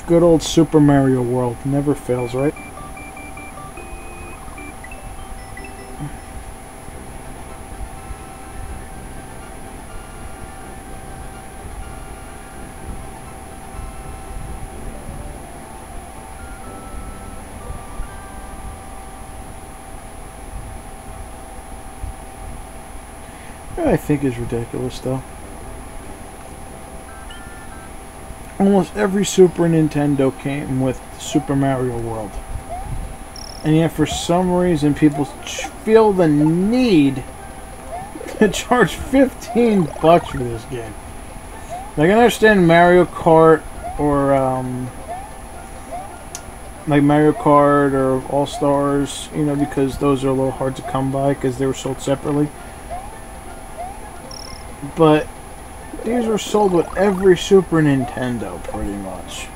Good old Super Mario World. Never fails, right? I think is ridiculous, though. Almost every Super Nintendo came with Super Mario World. And yet, for some reason, people feel the need to charge $15 for this game. Like, I understand Mario Kart or, like Mario Kart or All-Stars, you know, because those are a little hard to come by because they were sold separately. But these were sold with every Super Nintendo, pretty much.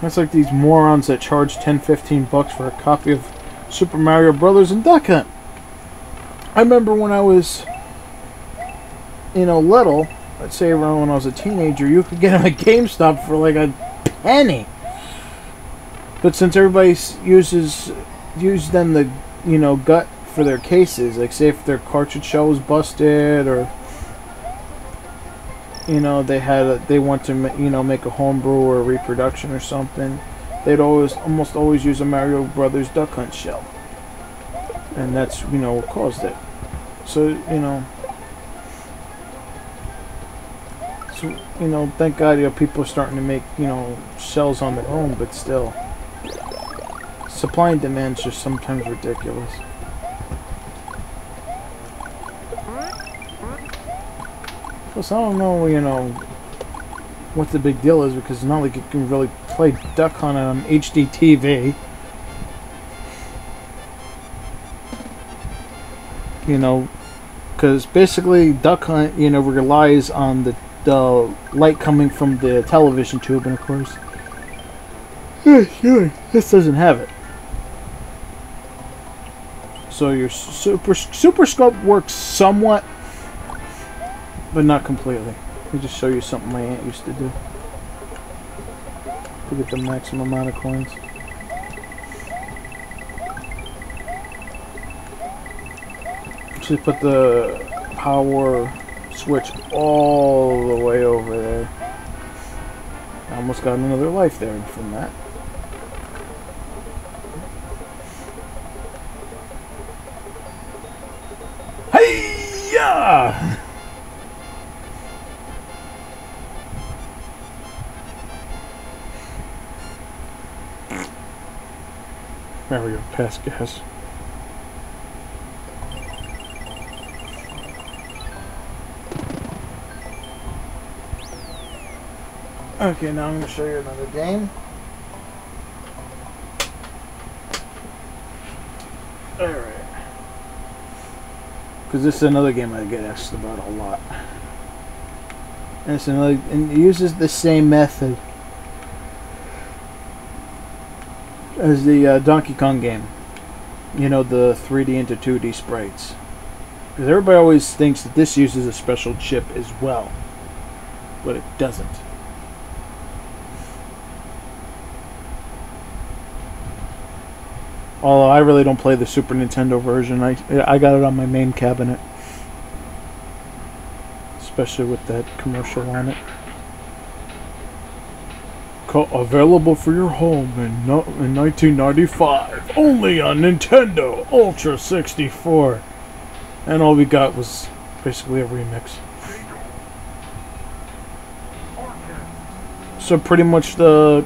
That's like these morons that charge $10-15 for a copy of Super Mario Brothers and Duck Hunt. I remember when I was, you know, little, let's say around when I was a teenager, you could get them at GameStop for like a penny. But since everybody used them the, you know, gut for their cases, like say if their cartridge shell was busted, or you know they want to, you know, make a homebrew or a reproduction or something, they'd almost always use a Mario Brothers Duck Hunt shell, and that's, you know, what caused it. So you know, thank God, you know, people are starting to make, you know, shells on their own, but still, supply and demand's just sometimes ridiculous. Plus, I don't know, you know, what the big deal is, because it's not like you can really play Duck Hunt on HD TV. You know, because basically Duck Hunt, you know, relies on the light coming from the television tube, and of course, this doesn't have it. So your Super Scope works somewhat, but not completely. Let me just show you something my aunt used to do to get the maximum amount of coins. She put the power switch all the way over there. I almost got another life there from that. Hey-ya! There we go, pass gas. Okay, now I'm going to show you another game. Alright. Because this is another game I get asked about a lot. And it's another, and it uses the same method as the Donkey Kong game. You know, the 3D into 2D sprites. Because everybody always thinks that this uses a special chip as well. But it doesn't. Although I really don't play the Super Nintendo version. I got it on my main cabinet. Especially with that commercial on it. Available for your home in 1995. Only on Nintendo Ultra 64. And all we got was basically a remix. So pretty much the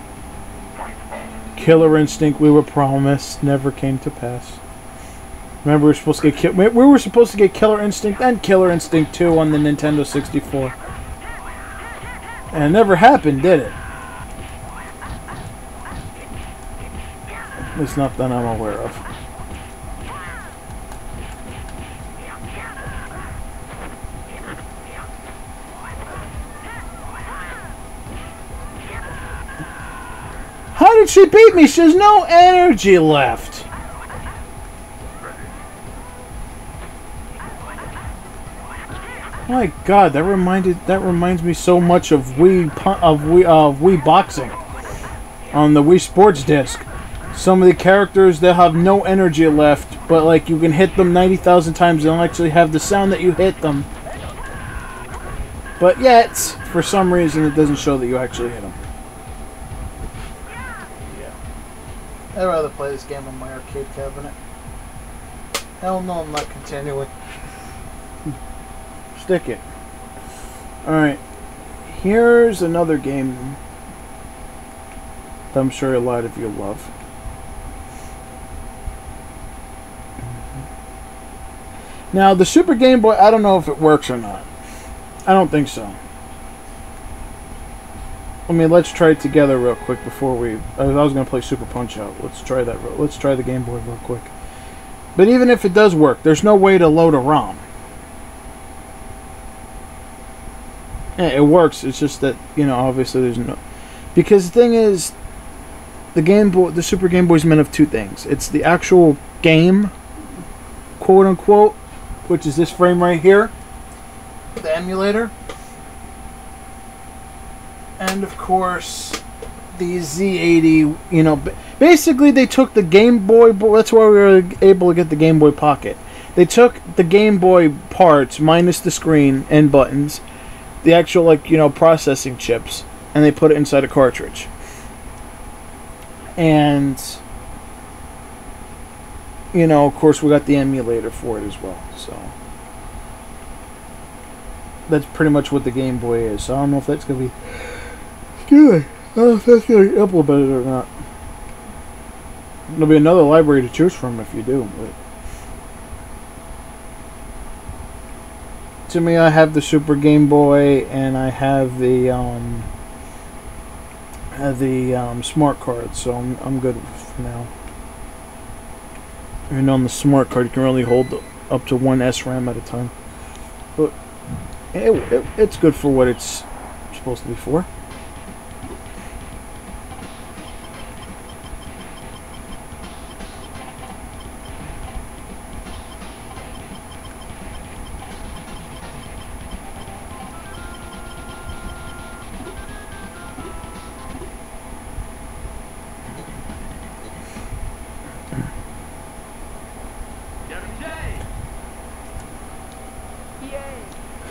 Killer Instinct we were promised never came to pass. Remember, we were supposed to get Killer Instinct and Killer Instinct 2 on the Nintendo 64. And it never happened, did it? At least not that I'm aware of. How did she beat me? She has no energy left. My God, that reminds me so much of Wii boxing on the Wii Sports disc. Some of the characters, they'll have no energy left, but like you can hit them 90,000 times, they don't actually have the sound that you hit them. But yet, for some reason, it doesn't show that you actually hit them. Yeah. I'd rather play this game on my arcade cabinet. Hell no, I'm not continuing. Stick it. Alright. Here's another game that I'm sure a lot of you love. Now, the Super Game Boy, I don't know if it works or not. I don't think so. I mean, let's try it together real quick before we... I was going to play Super Punch-Out. Let's try that. Let's try the Game Boy real quick. But even if it does work, there's no way to load a ROM. Yeah, it works. It's just that, you know, obviously there's no... Because the thing is, the Super Game Boy is meant of two things. It's the actual game, quote-unquote, which is this frame right here, the emulator, and of course the Z80. You know, basically they took the Game Boy. That's why we were able to get the Game Boy Pocket. They took the Game Boy parts minus the screen and buttons, the actual, like, you know, processing chips, and they put it inside a cartridge. And you know, of course, we got the emulator for it as well. So that's pretty much what the Game Boy is. So I don't know if that's going to be... Excuse me. I don't know if that's going to be implemented or not. There'll be another library to choose from if you do. But to me, I have the Super Game Boy, and I have the smart card, so I'm good for now. Even on the smart card, you can only hold up to one SRAM at a time. But it's good for what it's supposed to be for.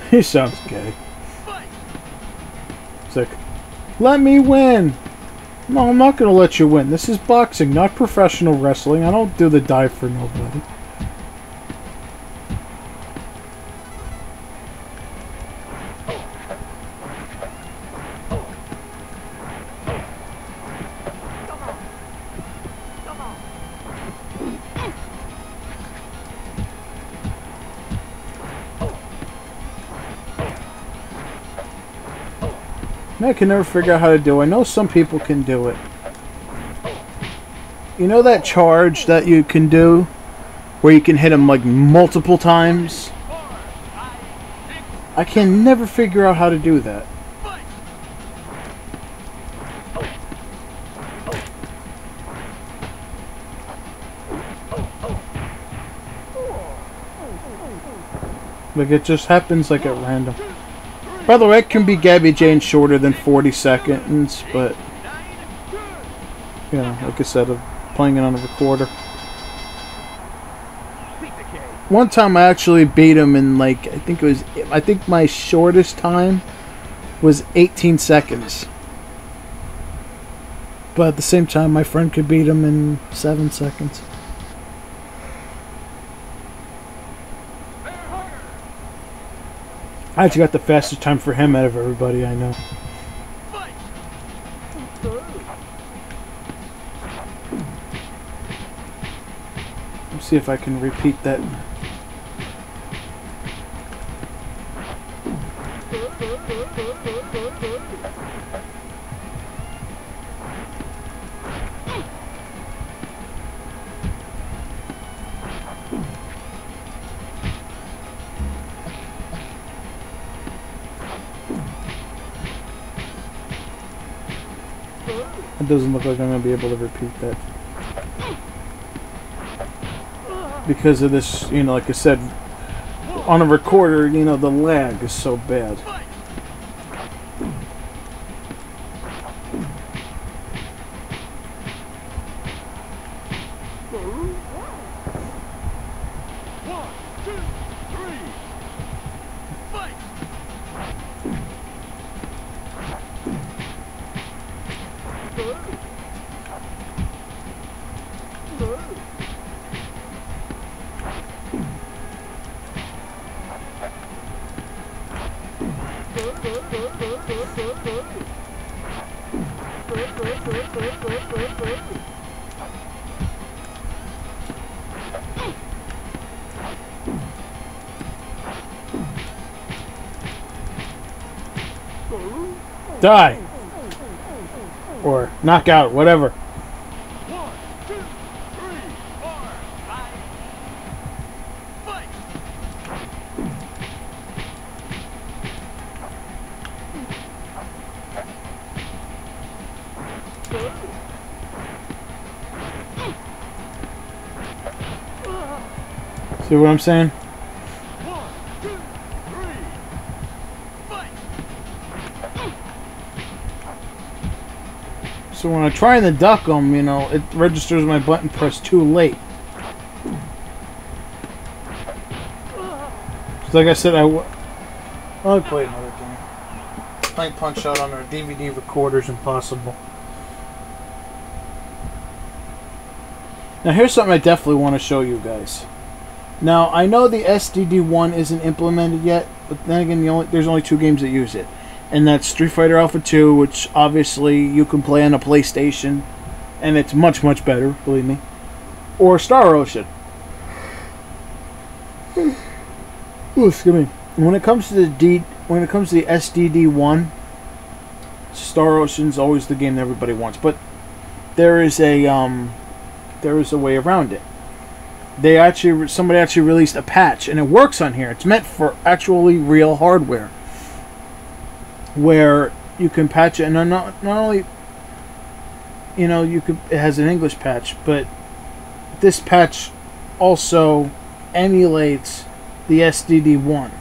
He sounds gay. Sick. Let me win! No, I'm not gonna let you win. This is boxing, not professional wrestling. I don't do the dive for nobody. I can never figure out how to do it. I know some people can do it. You know that charge that you can do? Where you can hit them like multiple times? I can never figure out how to do that. Like it just happens like at random. By the way, it can be Gabby Jane shorter than 40 seconds, but you know, like I said, I'm playing it on a recorder. One time I actually beat him in like, I think my shortest time was 18 seconds. But at the same time, my friend could beat him in 7 seconds. I actually got the fastest time for him out of everybody I know. Let's see if I can repeat that. It doesn't look like I'm going to be able to repeat that. Because of this, you know, like I said, on a recorder, you know, the lag is so bad. Die! Or knock out, whatever. 1, 2, 3, 4, 5, fight! See what I'm saying? 1, 2, 3, fight! So when I'm trying to duck them, you know, it registers my button pressed too late. So like I said, I'll play another game. Playing Punch-Out on our DVD recorder's impossible. Now here's something I definitely want to show you guys. Now I know the SD2 isn't implemented yet, but then again, there's only 2 games that use it. And that's Street Fighter Alpha 2, which obviously you can play on a PlayStation, and it's much, much better, believe me. Or Star Ocean. Ooh, excuse me. When it comes to the SD2, Star Ocean's always the game that everybody wants, but there is a way around it. Somebody actually released a patch, and it works on here. It's meant for actually real hardware, where you can patch it, and not only, you know, it has an English patch, but this patch also emulates the SD2.